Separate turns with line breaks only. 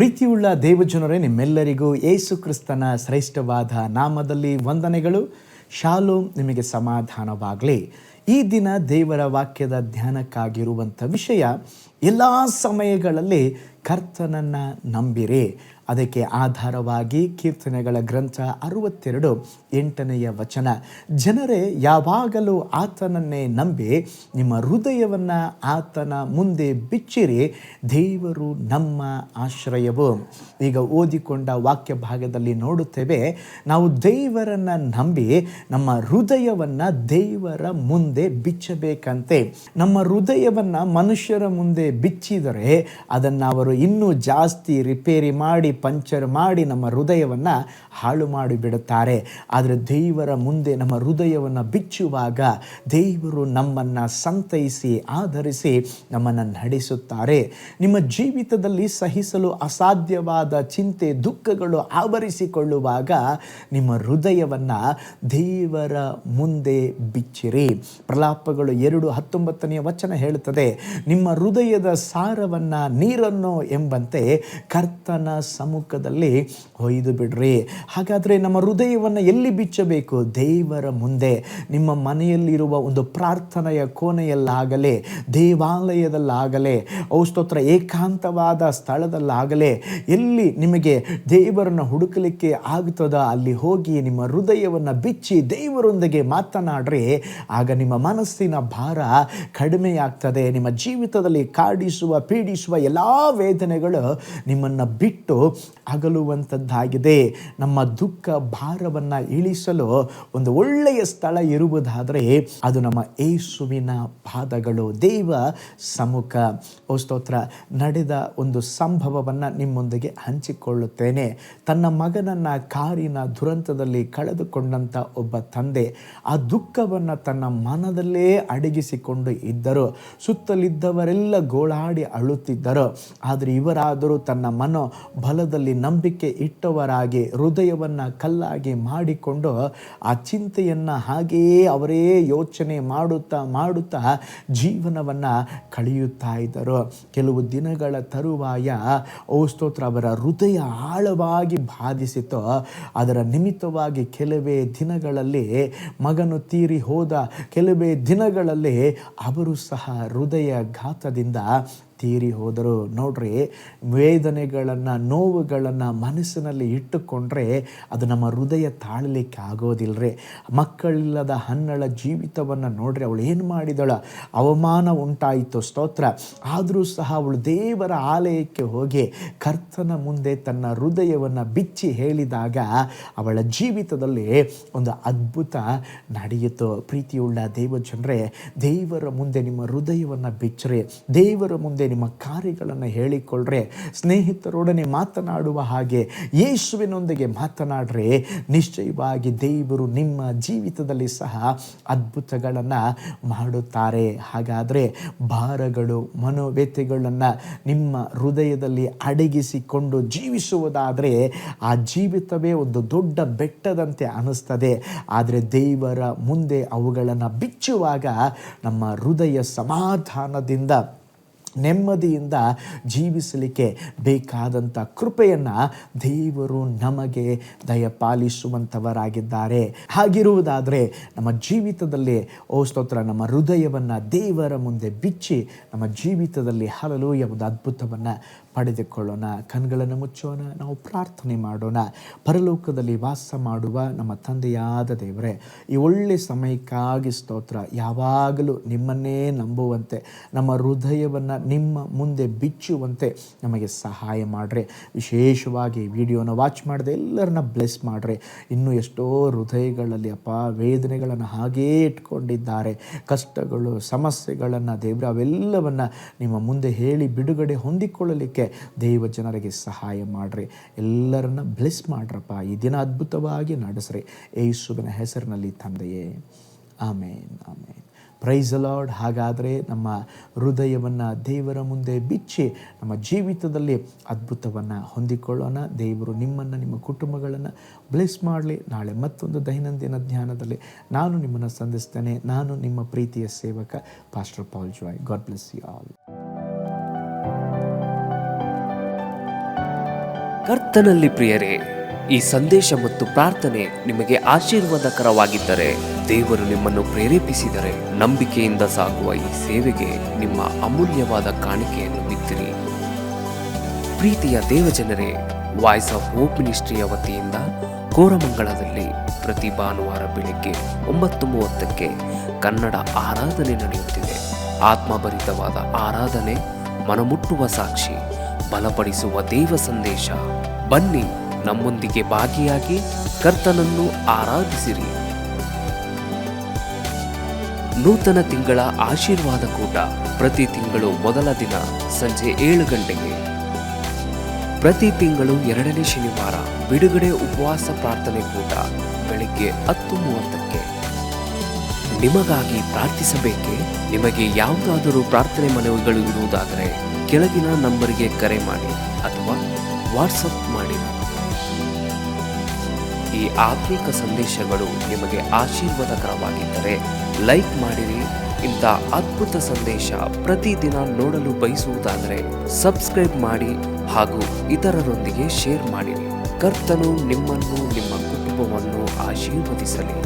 ಪ್ರೀತಿಯುಳ್ಳ ದೇವಜನರೇ, ನಿಮ್ಮೆಲ್ಲರಿಗೂ ಯೇಸು ಕ್ರಿಸ್ತನ ಶ್ರೇಷ್ಠವಾದ ನಾಮದಲ್ಲಿ ವಂದನೆಗಳು. ಶಾಲೋಮ್, ನಿಮಗೆ ಸಮಾಧಾನವಾಗಲಿ. ಈ ದಿನ ದೇವರ ವಾಕ್ಯದ ಧ್ಯಾನಕ್ಕಾಗಿರುವಂಥ ವಿಷಯ, ಎಲ್ಲ ಸಮಯಗಳಲ್ಲಿ ಕರ್ತನನ್ನು ನಂಬಿರಿ. ಅದಕ್ಕೆ ಆಧಾರವಾಗಿ ಕೀರ್ತನೆಗಳ ಗ್ರಂಥ 62:8 ಜನರೇ, ಯಾವಾಗಲೂ ಆತನನ್ನೇ ನಂಬಿ ನಿಮ್ಮ ಹೃದಯವನ್ನು ಆತನ ಮುಂದೆ ಬಿಚ್ಚಿರಿ, ದೇವರು ನಮ್ಮ ಆಶ್ರಯವು. ಈಗ ಓದಿಕೊಂಡ ವಾಕ್ಯ ಭಾಗದಲ್ಲಿ ನೋಡುತ್ತೇವೆ, ನಾವು ದೇವರನ್ನು ನಂಬಿ ನಮ್ಮ ಹೃದಯವನ್ನು ದೇವರ ಮುಂದೆ ಬಿಚ್ಚಬೇಕಂತೆ. ನಮ್ಮ ಹೃದಯವನ್ನು ಮನುಷ್ಯರ ಮುಂದೆ ಬಿಚ್ಚಿದರೆ ಅದನ್ನು ಅವರು ಇನ್ನೂ ಜಾಸ್ತಿ ರಿಪೇರಿ ಮಾಡಿ, ಪಂಚರ್ ಮಾಡಿ ನಮ್ಮ ಹೃದಯವನ್ನು ಹಾಳು ಮಾಡಿಬಿಡುತ್ತಾರೆ. ಆದರೆ ದೇವರ ಮುಂದೆ ನಮ್ಮ ಹೃದಯವನ್ನು ಬಿಚ್ಚುವಾಗ ದೇವರು ನಮ್ಮನ್ನು ಸಂತೈಸಿ ಆಧರಿಸಿ ನಮ್ಮನ್ನು ನಡೆಸುತ್ತಾರೆ. ನಿಮ್ಮ ಜೀವಿತದಲ್ಲಿ ಸಹಿಸಲು ಅಸಾಧ್ಯವಾದ ಚಿಂತೆ, ದುಃಖಗಳು ಆವರಿಸಿಕೊಳ್ಳುವಾಗ ನಿಮ್ಮ ಹೃದಯವನ್ನು ದೇವರ ಮುಂದೆ ಬಿಚ್ಚಿರಿ. ಪ್ರಲಾಪಗಳು 2:19 ಹೇಳುತ್ತದೆ, ನಿಮ್ಮ ಹೃದಯದ ಸಾರವನ್ನು ನೀರನ್ನು ಎಂಬಂತೆ ಕರ್ತನ ಸಮ್ಮುಖದಲ್ಲಿ ಒಯ್ದು ಬಿಡ್ರಿ. ಹಾಗಾದರೆ ನಮ್ಮ ಹೃದಯವನ್ನು ಎಲ್ಲಿ ಬಿಚ್ಚಬೇಕು? ದೇವರ ಮುಂದೆ. ನಿಮ್ಮ ಮನೆಯಲ್ಲಿರುವ ಒಂದು ಪ್ರಾರ್ಥನೆಯ ಕೋಣೆಯಲ್ಲಾಗಲೇ, ದೇವಾಲಯದಲ್ಲಾಗಲೇ, ಸ್ತೋತ್ರ, ಏಕಾಂತವಾದ ಸ್ಥಳದಲ್ಲಾಗಲೇ, ಎಲ್ಲಿ ನಿಮಗೆ ದೇವರನ್ನು ಹುಡುಕಲಿಕ್ಕೆ ಆಗ್ತದೋ ಅಲ್ಲಿ ಹೋಗಿ ನಿಮ್ಮ ಹೃದಯವನ್ನು ಬಿಚ್ಚಿ ದೇವರೊಂದಿಗೆ ಮಾತನಾಡ್ರಿ. ಆಗ ನಿಮ್ಮ ಮನಸ್ಸಿನ ಭಾರ ಕಡಿಮೆಯಾಗ್ತದೆ. ನಿಮ್ಮ ಜೀವಿತದಲ್ಲಿ ಕಾಡಿಸುವ, ಪೀಡಿಸುವ ಎಲ್ಲ ವೇದನೆಗಳು ನಿಮ್ಮನ್ನು ಬಿಟ್ಟು ಅಗಲುವಂಥದ್ದಾಗಿದೆ. ನಮ್ಮ ದುಃಖ ಭಾರವನ್ನು ಇಳಿಸಲು ಒಂದು ಒಳ್ಳೆಯ ಸ್ಥಳ ಇರುವುದಾದರೆ ಅದು ನಮ್ಮ ಯೇಸುವಿನ ಪಾದಗಳು, ದೇವ ಸಮ್ಮುಖ. ಸ್ತೋತ್ರ, ನಡೆದ ಒಂದು ಸಂಭವವನ್ನು ನಿಮ್ಮೊಂದಿಗೆ ಹಂಚಿಕೊಳ್ಳುತ್ತೇನೆ. ತನ್ನ ಮಗನನ್ನು ಕಾರಿನ ದುರಂತದಲ್ಲಿ ಕಳೆದುಕೊಂಡಂಥ ಒಬ್ಬ ತಂದೆ ಆ ದುಃಖವನ್ನು ತನ್ನ ಮನದಲ್ಲೇ ಅಡಗಿಸಿಕೊಂಡು ಇದ್ದರು. ಸುತ್ತಲಿದ್ದವರೆಲ್ಲ ಗೋಳಾಡಿ ಅಳುತ್ತಿದ್ದರು. ಆದರೆ ಇವರಾದರೂ ತನ್ನ ಬಲದಲ್ಲಿ ನಂಬಿಕೆ ಇಟ್ಟವರಾಗಿ ಹೃದಯವನ್ನು ಕಲ್ಲಾಗಿ ಮಾಡಿಕೊಂಡು ಆ ಚಿಂತೆಯನ್ನು ಹಾಗೆಯೇ ಅವರೇ ಯೋಚನೆ ಮಾಡುತ್ತಾ ಜೀವನವನ್ನು ಕಳೆಯುತ್ತಾ ಇದ್ದರು. ಕೆಲವು ದಿನಗಳ ತರುವಾಯ ಸ್ತೋತ್ರ, ಅವರ ಹೃದಯ ಆಳವಾಗಿ ಬಾಧಿಸಿತು. ಅದರ ನಿಮಿತ್ತವಾಗಿ ಕೆಲವೇ ದಿನಗಳಲ್ಲಿ ಮಗನು ತೀರಿ ಹೋದ ಕೆಲವೇ ದಿನಗಳಲ್ಲಿ ಅವರು ಸಹ ಹೃದಯಘಾತದಿಂದ ತೀರಿ ಹೋದರು. ನೋಡ್ರಿ, ವೇದನೆಗಳನ್ನು, ನೋವುಗಳನ್ನು ಮನಸ್ಸಿನಲ್ಲಿ ಇಟ್ಟುಕೊಂಡ್ರೆ ಅದು ನಮ್ಮ ಹೃದಯ ತಾಳಲಿಕ್ಕೆ ಆಗೋದಿಲ್ಲರಿ. ಮಕ್ಕಳಿಲ್ಲದ ಹನ್ನಳ ಜೀವಿತವನ್ನು ನೋಡ್ರಿ, ಅವಳು ಏನು ಮಾಡಿದಳು? ಅವಮಾನ ಉಂಟಾಯಿತು, ಸ್ತೋತ್ರ. ಆದರೂ ಸಹ ಅವಳು ದೇವರ ಆಲಯಕ್ಕೆ ಹೋಗಿ ಕರ್ತನ ಮುಂದೆ ತನ್ನ ಹೃದಯವನ್ನು ಬಿಚ್ಚಿ ಹೇಳಿದಾಗ ಅವಳ ಜೀವಿತದಲ್ಲಿ ಒಂದು ಅದ್ಭುತ ನಡೆಯಿತು. ಪ್ರೀತಿಯುಳ್ಳ ದೇವಜನರೇ, ದೇವರ ಮುಂದೆ ನಿಮ್ಮ ಹೃದಯವನ್ನು ಬಿಚ್ಚರಿ. ದೇವರ ಮುಂದೆ ನಿಮ್ಮ ಕಾರ್ಯಗಳನ್ನು ಹೇಳಿಕೊಳ್ಳ್ರೆ. ಸ್ನೇಹಿತರೊಡನೆ ಮಾತನಾಡುವ ಹಾಗೆ ಯೇಸುವಿನೊಂದಿಗೆ ಮಾತನಾಡ್ರೆ ನಿಶ್ಚಯವಾಗಿ ದೇವರು ನಿಮ್ಮ ಜೀವಿತದಲ್ಲಿ ಸಹ ಅದ್ಭುತಗಳನ್ನು ಮಾಡುತ್ತಾರೆ. ಹಾಗಾದರೆ ಭಾರಗಳು, ಮನೋವ್ಯಥೆಗಳನ್ನು ನಿಮ್ಮ ಹೃದಯದಲ್ಲಿ ಅಡಗಿಸಿಕೊಂಡು ಜೀವಿಸುವುದಾದರೆ ಆ ಜೀವಿತವೇ ಒಂದು ದೊಡ್ಡ ಬೆಟ್ಟದಂತೆ ಅನಿಸ್ತದೆ. ಆದರೆ ದೇವರ ಮುಂದೆ ಅವುಗಳನ್ನು ಬಿಚ್ಚುವಾಗ ನಮ್ಮ ಹೃದಯ ಸಮಾಧಾನದಿಂದ, ನೆಮ್ಮದಿಯಿಂದ ಜೀವಿಸಲಿಕ್ಕೆ ಬೇಕಾದಂಥ ಕೃಪೆಯನ್ನು ದೇವರು ನಮಗೆ ದಯಪಾಲಿಸುವಂಥವರಾಗಿದ್ದಾರೆ. ಹಾಗಿರುವುದಾದರೆ ನಮ್ಮ ಜೀವಿತದಲ್ಲಿ ಸ್ತೋತ್ರ, ನಮ್ಮ ಹೃದಯವನ್ನು ದೇವರ ಮುಂದೆ ಬಿಚ್ಚಿ ನಮ್ಮ ಜೀವಿತದಲ್ಲಿ ಹಲ್ಲೆಲೂಯಾ ಒಂದು ಅದ್ಭುತವನ್ನು ಪಡೆದುಕೊಳ್ಳೋಣ. ಕಣ್ಗಳನ್ನು ಮುಚ್ಚೋಣ, ನಾವು ಪ್ರಾರ್ಥನೆ ಮಾಡೋಣ. ಪರಲೋಕದಲ್ಲಿ ವಾಸ ಮಾಡುವ ನಮ್ಮ ತಂದೆಯಾದ ದೇವರೇ, ಈ ಒಳ್ಳೆ ಸಮಯಕ್ಕಾಗಿ ಸ್ತೋತ್ರ. ಯಾವಾಗಲೂ ನಿಮ್ಮನ್ನೇ ನಂಬುವಂತೆ, ನಮ್ಮ ಹೃದಯವನ್ನು ನಿಮ್ಮ ಮುಂದೆ ಬಿಚ್ಚುವಂತೆ ನಮಗೆ ಸಹಾಯ ಮಾಡಿರಿ. ವಿಶೇಷವಾಗಿ ವಿಡಿಯೋನ ವಾಚ್ ಮಾಡಿದೆ ಎಲ್ಲರನ್ನ ಬ್ಲೆಸ್ ಮಾಡಿರಿ. ಇನ್ನೂ ಎಷ್ಟೋ ಹೃದಯಗಳಲ್ಲಿ ವೇದನೆಗಳನ್ನು ಹಾಗೇ ಇಟ್ಕೊಂಡಿದ್ದಾರೆ, ಕಷ್ಟಗಳು, ಸಮಸ್ಯೆಗಳನ್ನು ದೇವರ ಅವೆಲ್ಲವನ್ನು ನಿಮ್ಮ ಮುಂದೆ ಹೇಳಿ ಬಿಡುಗಡೆ ಹೊಂದಿಕೊಳ್ಳಲಿಕ್ಕೆ ದೇವ ಜನರಿಗೆ ಸಹಾಯ ಮಾಡಿರಿ. ಎಲ್ಲರನ್ನ ಬ್ಲೆಸ್ ಮಾಡ್ರಪ್ಪ. ಈ ದಿನ ಅದ್ಭುತವಾಗಿ ನಡೆಸ್ರಿ. ಯೇಸುವಿನ ಹೆಸರಿನಲ್ಲಿ ತಂದೆಯೇ, amen, amen. Praise the Lord. ಹಾಗಾದರೆ ನಮ್ಮ ಹೃದಯವನ್ನು ದೇವರ ಮುಂದೆ ಬಿಚ್ಚಿ ನಮ್ಮ ಜೀವಿತದಲ್ಲಿ ಅದ್ಭುತವನ್ನು ಹೊಂದಿಕೊಳ್ಳೋಣ. ದೇವರು ನಿಮ್ಮನ್ನು, ನಿಮ್ಮ ಕುಟುಂಬಗಳನ್ನು ಬ್ಲೆಸ್ ಮಾಡಲಿ. ನಾಳೆ ಮತ್ತೊಂದು ದೈನಂದಿನ ಧ್ಯಾನದಲ್ಲಿ ನಾನು ನಿಮ್ಮನ್ನು ಸಂಧಿಸ್ತೇನೆ. ನಾನು ನಿಮ್ಮ ಪ್ರೀತಿಯ ಸೇವಕ pastor Paul Joy. God bless you all.
ಕರ್ತನಲ್ಲಿ ಪ್ರಿಯರೇ, ಈ ಸಂದೇಶ ಮತ್ತು ಪ್ರಾರ್ಥನೆ ನಿಮಗೆ ಆಶೀರ್ವಾದಕರವಾಗಿದ್ದರೆ, ದೇವರು ನಿಮ್ಮನ್ನು ಪ್ರೇರೇಪಿಸಿದರೆ, ನಂಬಿಕೆಯಿಂದ ಸಾಗುವ ಈ ಸೇವೆಗೆ ನಿಮ್ಮ ಅಮೂಲ್ಯವಾದ ಕಾಣಿಕೆಯನ್ನು ಬಿತ್ತಿರಿ. ಪ್ರೀತಿಯ ದೇವಜನರೇ, ವಾಯ್ಸ್ ಆಫ್ ಹೋಪ್ ಮಿನಿಸ್ಟ್ರಿಯ ವತಿಯಿಂದ ಕೋರಮಂಗಲದಲ್ಲಿ ಪ್ರತಿ ಭಾನುವಾರ ಬೆಳಿಗ್ಗೆ 9:30ಕ್ಕೆ ಕನ್ನಡ ಆರಾಧನೆ ನಡೆಯುತ್ತಿದೆ. ಆತ್ಮಭರಿತವಾದ ಆರಾಧನೆ, ಮನಮುಟ್ಟುವ ಸಾಕ್ಷಿ, ಬಲಪಡಿಸುವ ದೇವ ಸಂದೇಶ. ಬನ್ನಿ, ನಮ್ಮೊಂದಿಗೆ ಭಾಗಿಯಾಗಿ ಕರ್ತನನ್ನು ಆರಾಧಿಸಿರಿ. ನೂತನ ತಿಂಗಳ ಆಶೀರ್ವಾದ ಕೂಟ ಪ್ರತಿ ತಿಂಗಳು ಮೊದಲ ದಿನ ಸಂಜೆ 7 ಗಂಟೆಗೆ. ಪ್ರತಿ ತಿಂಗಳು 2ನೇ ಶನಿವಾರ ಬಿಡುಗಡೆ ಉಪವಾಸ ಪ್ರಾರ್ಥನೆ ಕೂಟ ಬೆಳಿಗ್ಗೆ 10:30ಕ್ಕೆ. ನಿಮಗಾಗಿ ಪ್ರಾರ್ಥಿಸಬೇಕೆ? ನಿಮಗೆ ಯಾವುದಾದರೂ ಪ್ರಾರ್ಥನೆ ಮನವಿಗಳು ಇರುವುದಾದರೆ ಕೆಳಗಿನ ನಂಬರಿಗೆ ಕರೆ ಮಾಡಿ ಅಥವಾ ವಾಟ್ಸಪ್ ಮಾಡಿ. ಈ ಆತ್ಮಿಕ ಸಂದೇಶಗಳು ನಿಮಗೆ ಆಶೀರ್ವಾದಕರವಾಗಿದ್ದರೆ ಲೈಕ್ ಮಾಡಿರಿ. ಇಂಥ ಅದ್ಭುತ ಸಂದೇಶ ಪ್ರತಿದಿನ ನೋಡಲು ಬಯಸುವುದಾದರೆ ಸಬ್ಸ್ಕ್ರೈಬ್ ಮಾಡಿ ಹಾಗೂ ಇತರರೊಂದಿಗೆ ಶೇರ್ ಮಾಡಿರಿ. ಕರ್ತನು ನಿಮ್ಮನ್ನು, ನಿಮ್ಮ ಕುಟುಂಬವನ್ನು ಆಶೀರ್ವದಿಸಲಿ.